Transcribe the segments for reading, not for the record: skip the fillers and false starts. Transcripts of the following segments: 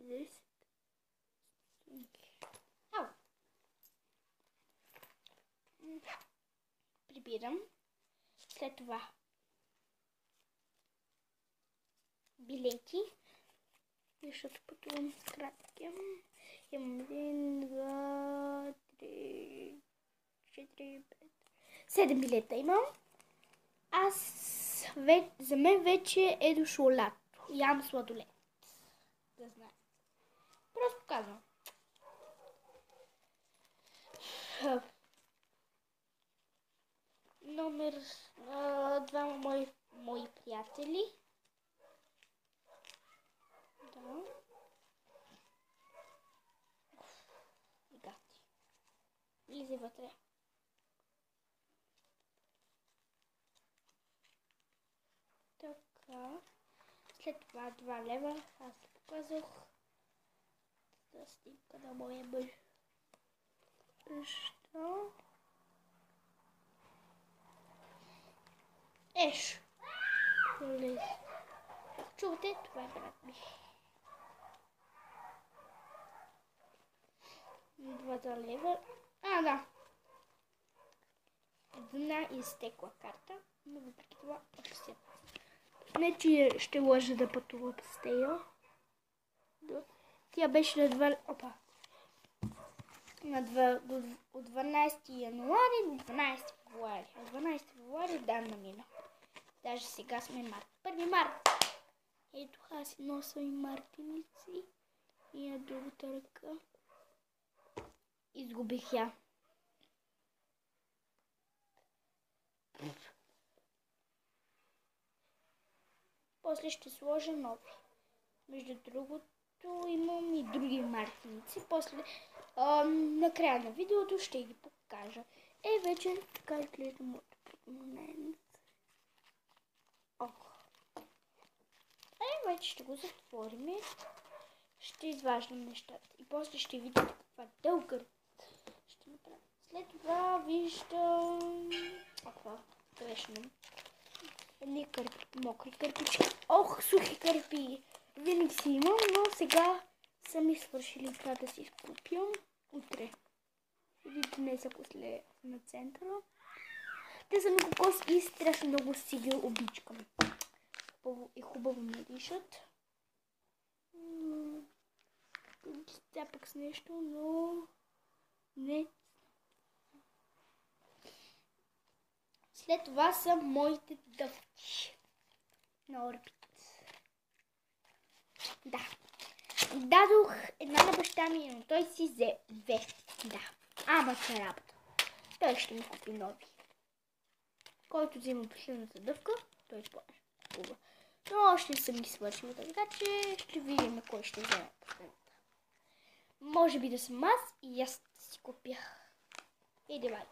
10. Ау. Прибирам. След това билети. Защото пътувам с кратки. Имам 1, 2, 3, 4, 5, 7 билета имам. За мен вече е дошло лято. Ям сладолет. Да знае. Просто казвам. Номер 2 мои приятели. Да. Гати. Влизай вътре. Така. След това 2 лева. Аз се показах. Да снимка на моя мъж. Защо? Еш. Чувате? Това е брат ми. 2 лева. Да. Една изтекла карта. Но въпреки това още си. Не, че ще лъжа да пътувам с тея. Тя беше на 2... Опа. От 12 януари до 12 февруари. От 12 февруари дам мина. Даже сега сме март. 1 март. Ето аз си нося и мартиници. И на другата ръка. Изгубих я. После ще сложа нови. Между другото имам и други мартиници. После на края на видеото ще ги покажа. Вече така изглежда моето портмоне. Вече ще го затворим. Ще изваждам нещата. И после ще видим каква дълга ще направя. След това виждам... Грешно. Едни мокри кърпички. Сухи кърпи. Винаги си имам, но сега са ми свършили. Това да си изкупям утре. Или днес, ако след на центъра. Те са на кокос и страшно много си ги обичкам. Хубаво миришат. Цяпък с нещо, но не. След това са моите дъвки на Орбит. Да. Дадох една на баща ми, но той си взе 2. Да. Че работа. Той ще ми купи нови. Който взима последната дъвка, той плаща. Но още съм ги свършила, така че ще видим кой ще вземе последната. Може би да съм аз и аз си купя. И давай.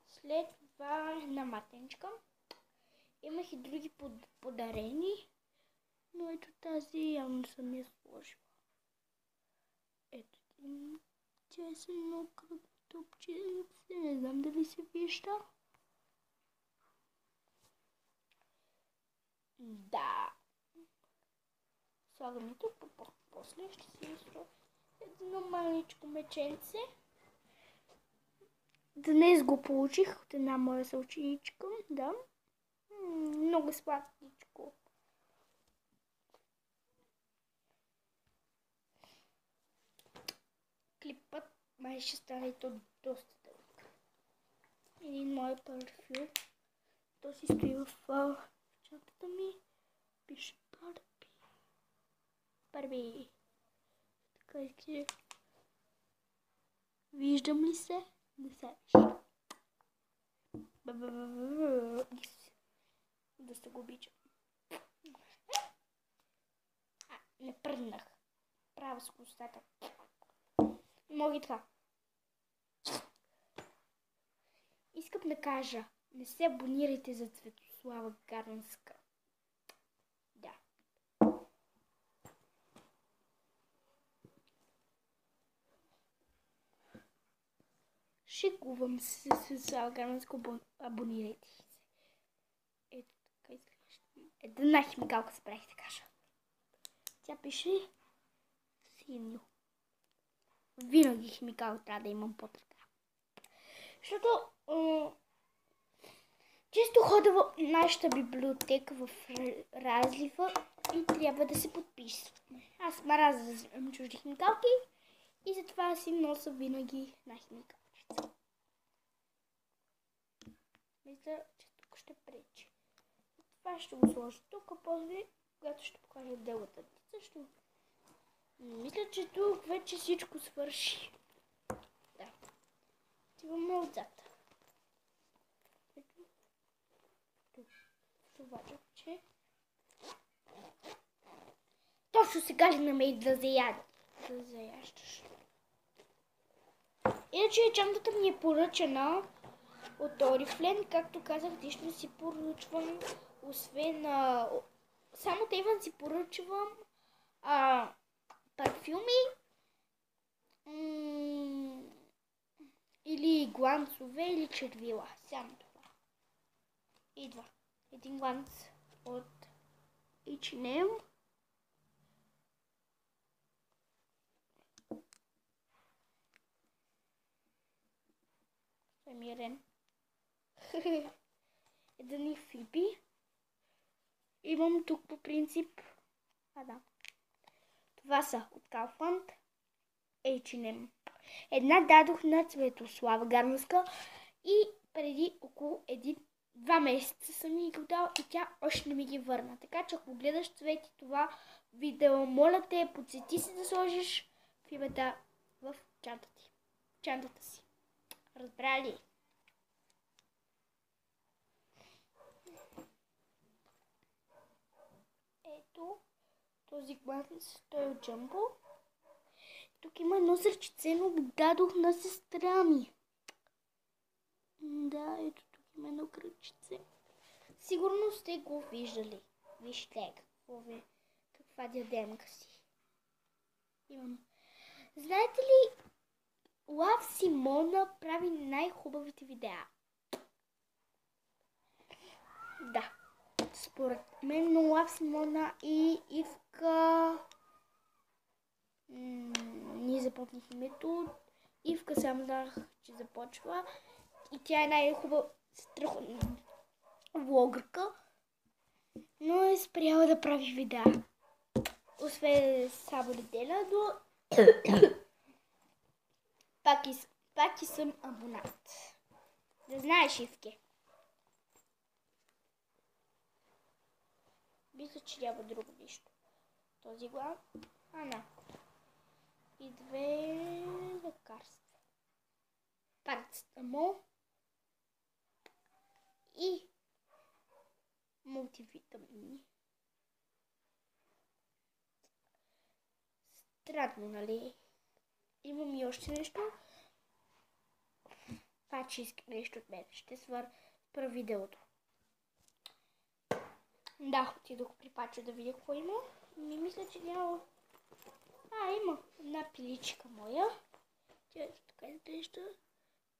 След това една матенчка. Имах и други подарени, но ето тази явно съм я сложила. Ето честно кръгтопченце, не знам дали се вижда. Да. Слагам и тук, после ще си изстрой едно маличко меченце. Днес го получих от една моя съученичка. Да. Много сладкичко. Клипът май ще стане то доста дълъг. Един мой парфюм. То си стои в чантата ми. Пише Барби. Барби. Така изглежда. Виждам ли се? Не се вижда. Да се го обичам. Не пръднах. Право с костата. Мога и това. Искам да кажа, не се абонирайте за Цветослава Гарнска. Да. Шегувам се с Цветослава Гарнска, абонирайте се. Ето така изглежда. Една химикалка се правих да кажа. Тя пише синьо. Винаги химикал трябва да имам под ръка. Защото често ходя в нашата библиотека в разлива и трябва да се подписваме. Аз мразя да вземам чужди химикалки и затова си нося винаги на химикалчица. Мисля, че тук ще пречи. Това ще го сложа тук, а после, когато ще покажа делата. Също. Мисля, че тук вече всичко свърши. Да. Отиваме отзад. Това че точно сега ли намери да заяждаш. Иначе чантата ми е поръчана от Орифлейм, както казах, лично си поръчвам, освен само Тейвън си поръчвам парфюми или гланцове или червила. Само това. Идва. Един гланц от H&M. Мирен. Един и Фиби. Имам тук по принцип. Да. Това са от Kaufland. H&M. Една дадох на Цветослава Гарновска и преди около 2 месеца съм ми го дал и тя още не ми ги върна. Така че ако гледаш, Цвети, това видео, моля те, подсети си да сложиш фибата в чантата си. Разбра ли? Ето, този гланц, той е от Jumbo. Тук има едно сърчице, но го дадох на сестра ми. Да, ето тук има едно кръчице. Сигурно сте го виждали. Вижте каква диадемка си. Имам. Знаете ли, Лав Симона прави най-хубавите видеа. Да. Според мен, но Лав Симона и Ивка... Ние запомних името. Ивка само знах, че започва. И тя е най-хубава страхотна влогърка. Но е спряла да прави видеа. Освен само неделя, но... Пак и съм абонат. Да знаеш, Ивке. Мисля, че няма друго нещо. Този глав. Да. И 2 лекарства. Парацетамол и мултивитамини. Странно, нали? Имам и още нещо. Паче иска нещо от мен. Ще спра видеото. Да, отидох при Пачо да видя какво има. Не мисля, че няма... Има една пиличка моя. Тя е така изглежда.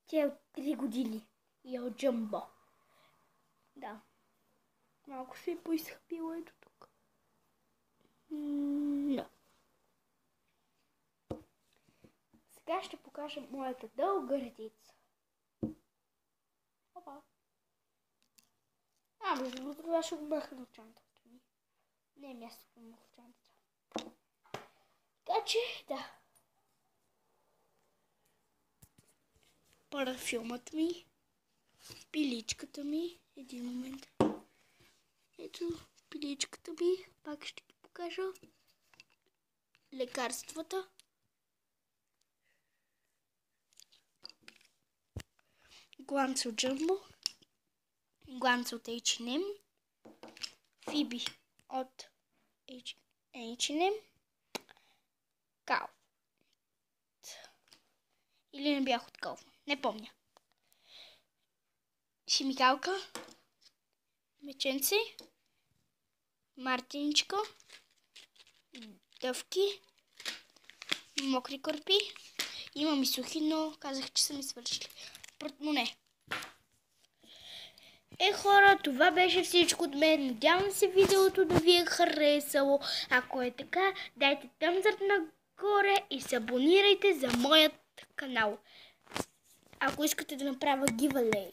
Тя е от 3 години. И е от Jumbo. Да. Малко се е поизхъпила ето тук. Да. Сега ще покажа моята дълга редица. Опа. Между другото, това ще го махна от чантата ми. Не е мястото му в чантата. Така че, да. Парфюмът ми. Пиличката ми. Един момент. Ето пиличката ми. Пак ще ги покажа. Лекарствата. Гланц от Jumbo. Гланц от H&M. Фиби от H&M. Кал. Или не бях от Кал. Не помня. Химикалка. Меченце. Мартиничка. Дъвки. Мокри кърпи. Имам и сухи, но казах, че са ми свършили. Портмоне. Хора, това беше всичко от мен. Надявам се видеото да ви е харесало. Ако е така, дайте тъмзър нагоре и се абонирайте за моят канал. Ако искате да направя giveaway,